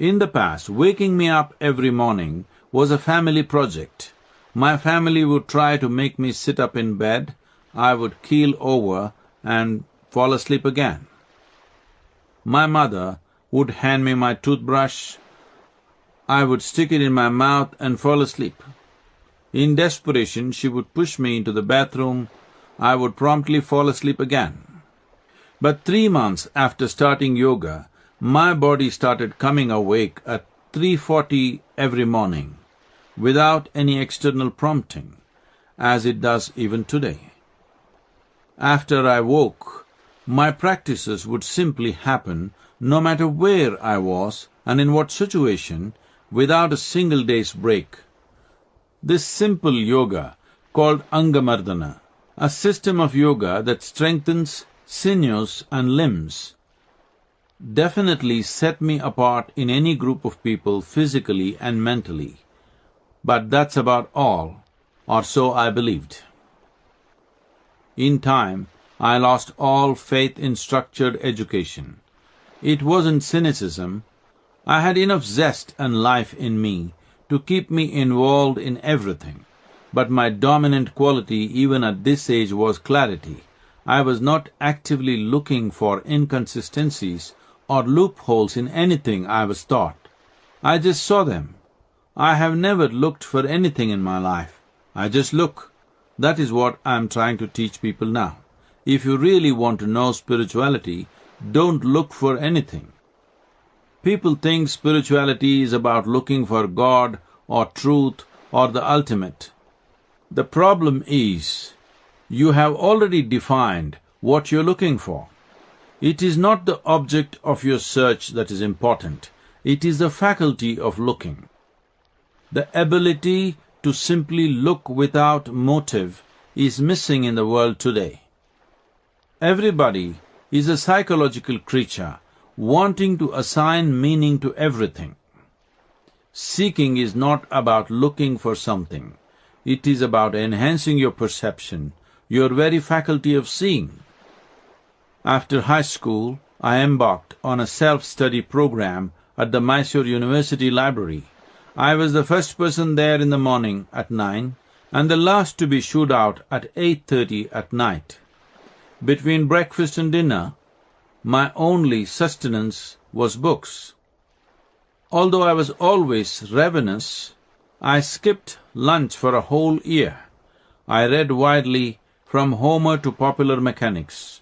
In the past, waking me up every morning was a family project. My family would try to make me sit up in bed, I would keel over and fall asleep again. My mother would hand me my toothbrush, I would stick it in my mouth and fall asleep. In desperation, she would push me into the bathroom, I would promptly fall asleep again. But 3 months after starting yoga, my body started coming awake at 3:40 every morning, without any external prompting, as it does even today. After I woke, my practices would simply happen no matter where I was and in what situation, without a single day's break. This simple yoga, called Angamardana, a system of yoga that strengthens sinews and limbs, definitely set me apart in any group of people physically and mentally. But that's about all, or so I believed. In time, I lost all faith in structured education. It wasn't cynicism. I had enough zest and life in me to keep me involved in everything. But my dominant quality even at this age was clarity. I was not actively looking for inconsistencies or loopholes in anything I was taught. I just saw them. I have never looked for anything in my life. I just look. That is what I am trying to teach people now. If you really want to know spirituality, don't look for anything. People think spirituality is about looking for God or truth or the ultimate. The problem is, you have already defined what you're looking for. It is not the object of your search that is important, it is the faculty of looking. The ability to simply look without motive is missing in the world today. Everybody is a psychological creature wanting to assign meaning to everything. Seeking is not about looking for something, it is about enhancing your perception, your very faculty of seeing. After high school, I embarked on a self-study program at the Mysore University Library. I was the first person there in the morning at 9 and the last to be shooed out at 8:30 at night. Between breakfast and dinner, my only sustenance was books. Although I was always ravenous, I skipped lunch for a whole year. I read widely from Homer to popular mechanics,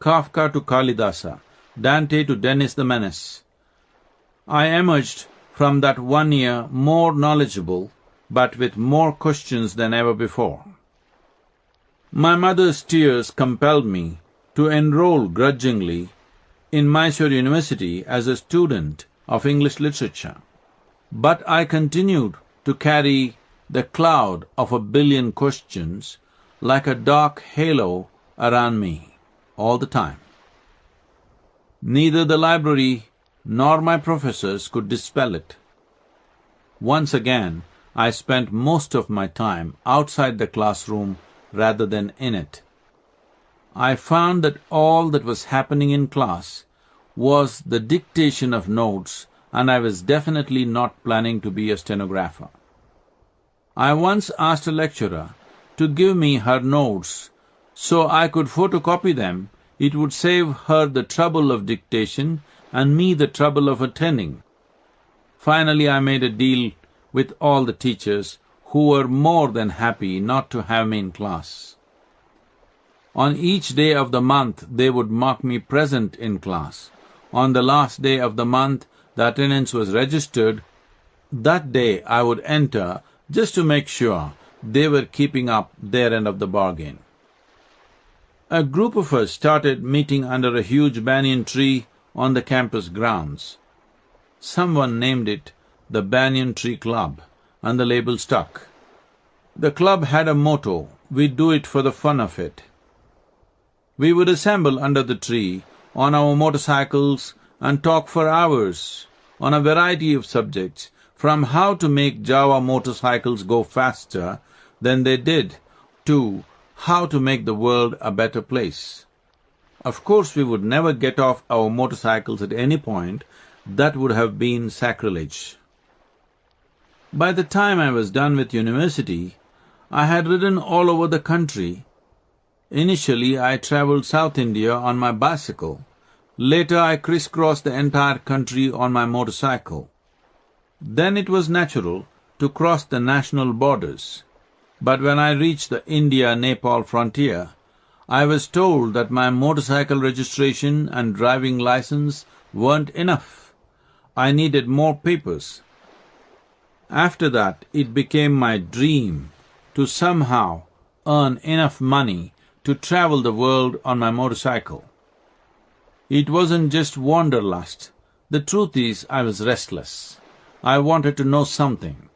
Kafka to Kalidasa, Dante to Dennis the Menace. I emerged from that 1 year more knowledgeable, but with more questions than ever before. My mother's tears compelled me to enroll grudgingly in Mysore University as a student of English literature. But I continued to carry the cloud of 1 billion questions like a dark halo around me all the time. Neither the library nor my professors could dispel it. Once again, I spent most of my time outside the classroom rather than in it. I found that all that was happening in class was the dictation of notes, and I was definitely not planning to be a stenographer. I once asked a lecturer to give me her notes so I could photocopy them. It would save her the trouble of dictation and me the trouble of attending. Finally, I made a deal with all the teachers who were more than happy not to have me in class. On each day of the month, they would mark me present in class. On the last day of the month, the attendance was registered. That day I would enter just to make sure they were keeping up their end of the bargain. A group of us started meeting under a huge banyan tree on the campus grounds. Someone named it the Banyan Tree Club, and the label stuck. The club had a motto, "We do it for the fun of it." We would assemble under the tree on our motorcycles and talk for hours on a variety of subjects, from how to make Java motorcycles go faster than they did to how to make the world a better place. Of course, we would never get off our motorcycles at any point, That would have been sacrilege. By the time I was done with university, I had ridden all over the country. Initially, I travelled South India on my bicycle. Later, I crisscrossed the entire country on my motorcycle. Then it was natural to cross the national borders. But when I reached the India-Nepal frontier, I was told that my motorcycle registration and driving license weren't enough. I needed more papers. After that, it became my dream to somehow earn enough money to travel the world on my motorcycle. It wasn't just wanderlust. The truth is, I was restless. I wanted to know something.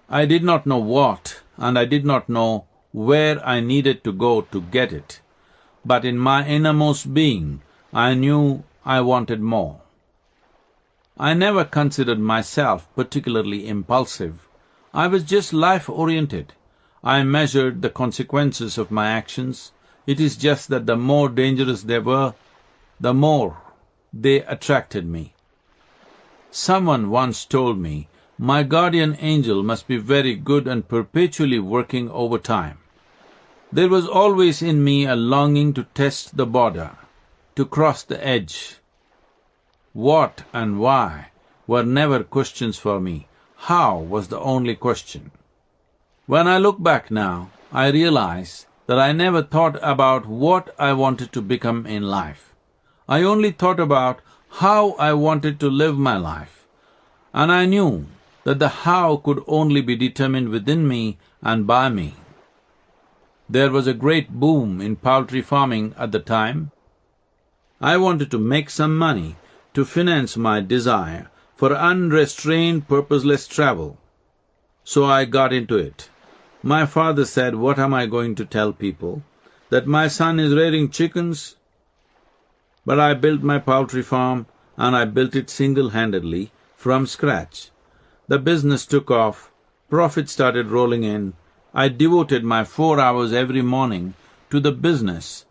I did not know what, and I did not know where I needed to go to get it. But in my innermost being, I knew I wanted more. I never considered myself particularly impulsive. I was just life-oriented. I measured the consequences of my actions. It is just that the more dangerous they were, the more they attracted me. Someone once told me, my guardian angel must be very good and perpetually working overtime. There was always in me a longing to test the border, to cross the edge. What and why were never questions for me. How was the only question. When I look back now, I realize that I never thought about what I wanted to become in life. I only thought about how I wanted to live my life, and I knew that the how could only be determined within me and by me. There was a great boom in poultry farming at the time. I wanted to make some money to finance my desire for unrestrained, purposeless travel. So I got into it. My father said, what am I going to tell people? That my son is rearing chickens? But I built my poultry farm, and I built it single-handedly from scratch. The business took off, profit started rolling in. I devoted my 4 hours every morning to the business.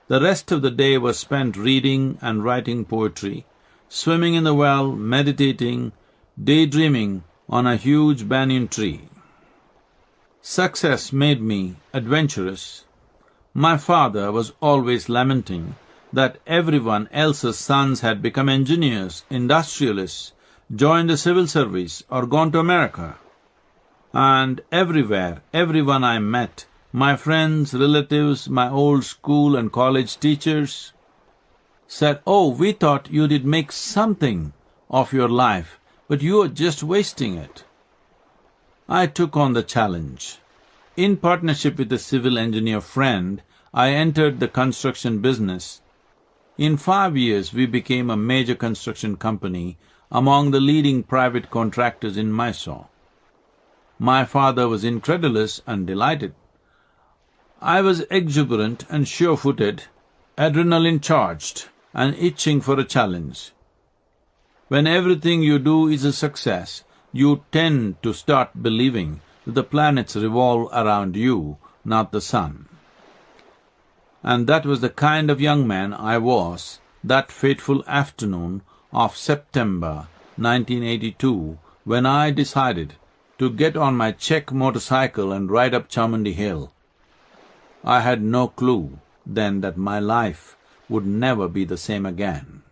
The rest of the day was spent reading and writing poetry, swimming in the well, meditating, daydreaming on a huge banyan tree. Success made me adventurous. My father was always lamenting that everyone else's sons had become engineers, industrialists, joined the civil service, or gone to America. And everywhere, everyone I met, my friends, relatives, my old school and college teachers, said, oh, we thought you did make something of your life, but you are just wasting it. I took on the challenge. In partnership with a civil engineer friend, I entered the construction business. In 5 years, we became a major construction company among the leading private contractors in Mysore. My father was incredulous and delighted. I was exuberant and sure-footed, adrenaline-charged, and itching for a challenge. When everything you do is a success, you tend to start believing that the planets revolve around you, not the sun. And that was the kind of young man I was that fateful afternoon of September 1982, when I decided to get on my check motorcycle and ride up Chamundi Hill. I had no clue then that my life would never be the same again.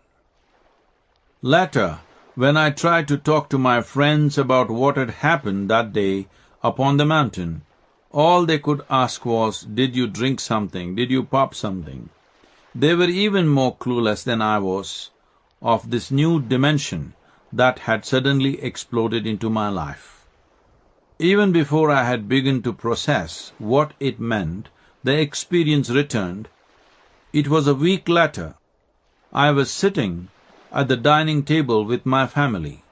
Later, when I tried to talk to my friends about what had happened that day upon the mountain, all they could ask was, did you drink something, did you pop something? They were even more clueless than I was of this new dimension that had suddenly exploded into my life. Even before I had begun to process what it meant, the experience returned. It was a week later. I was sitting at the dining table with my family.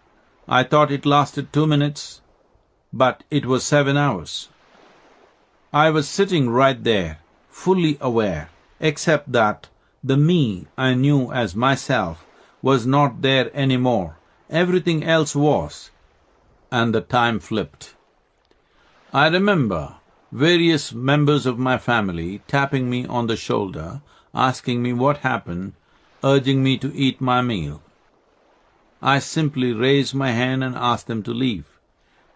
I thought it lasted 2 minutes, but it was 7 hours. I was sitting right there, fully aware, except that the me I knew as myself was not there anymore. Everything else was, and the time flipped. I remember various members of my family tapping me on the shoulder, asking me what happened, urging me to eat my meal. I simply raised my hand and asked them to leave.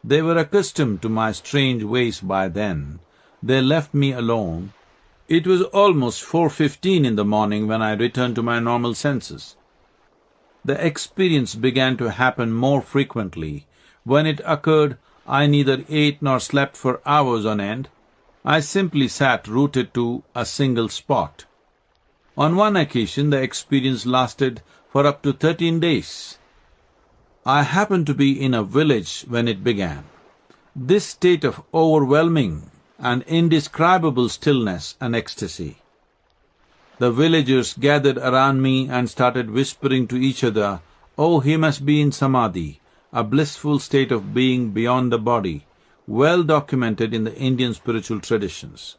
They were accustomed to my strange ways by then. They left me alone. It was almost 4:15 in the morning when I returned to my normal senses. The experience began to happen more frequently. When it occurred, I neither ate nor slept for hours on end. I simply sat rooted to a single spot. On one occasion, the experience lasted for up to 13 days. I happened to be in a village when it began. This state of overwhelming and indescribable stillness and ecstasy. The villagers gathered around me and started whispering to each other, "Oh, he must be in samadhi," a blissful state of being beyond the body, well documented in the Indian spiritual traditions.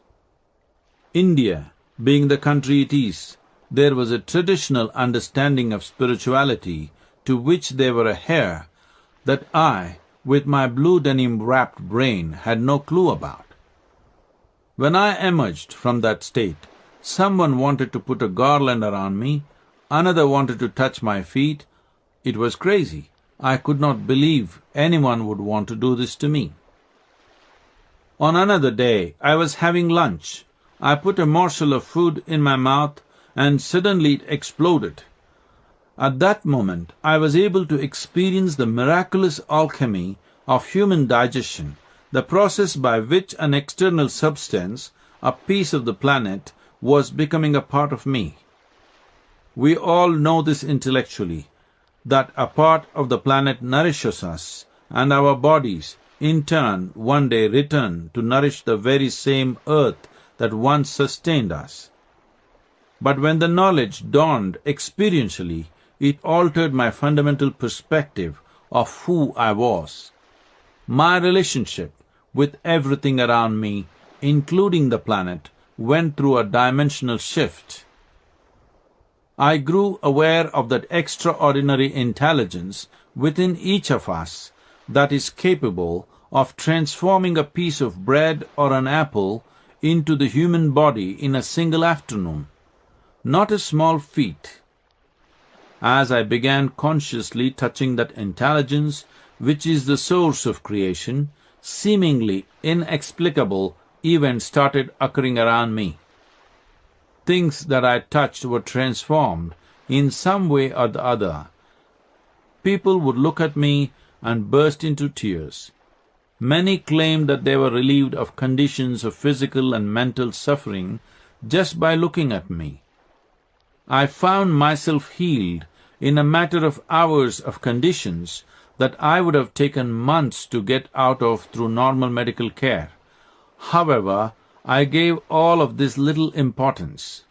India, being the country it is, there was a traditional understanding of spirituality to which they were a heir that I, with my blue denim-wrapped brain, had no clue about. When I emerged from that state, someone wanted to put a garland around me, another wanted to touch my feet. It was crazy. I could not believe anyone would want to do this to me. On another day, I was having lunch. I put a morsel of food in my mouth and suddenly it exploded. At that moment, I was able to experience the miraculous alchemy of human digestion, the process by which an external substance, a piece of the planet, was becoming a part of me. We all know this intellectually, that a part of the planet nourishes us, and our bodies, in turn, one day return to nourish the very same earth that once sustained us. But when the knowledge dawned experientially, it altered my fundamental perspective of who I was. My relationship with everything around me, including the planet, went through a dimensional shift. I grew aware of that extraordinary intelligence within each of us that is capable of transforming a piece of bread or an apple into the human body in a single afternoon. Not a small feat. As I began consciously touching that intelligence, which is the source of creation, seemingly inexplicable events started occurring around me. Things that I touched were transformed in some way or the other. People would look at me and burst into tears. Many claimed that they were relieved of conditions of physical and mental suffering just by looking at me. I found myself healed in a matter of hours of conditions that I would have taken months to get out of through normal medical care. However, I gave all of this little importance.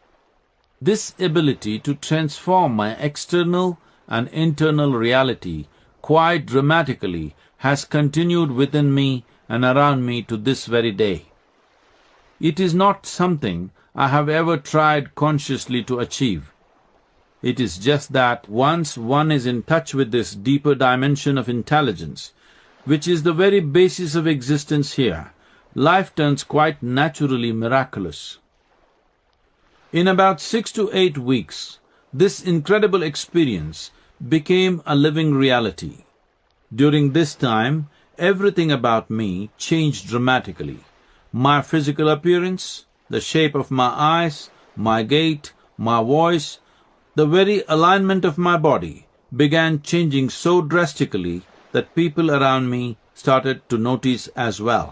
This ability to transform my external and internal reality quite dramatically has continued within me and around me to this very day. It is not something I have ever tried consciously to achieve. It is just that once one is in touch with this deeper dimension of intelligence, which is the very basis of existence here, life turns quite naturally miraculous. In about 6 to 8 weeks, this incredible experience became a living reality. During this time, everything about me changed dramatically. My physical appearance, the shape of my eyes, my gait, my voice, the very alignment of my body began changing so drastically that people around me started to notice as well.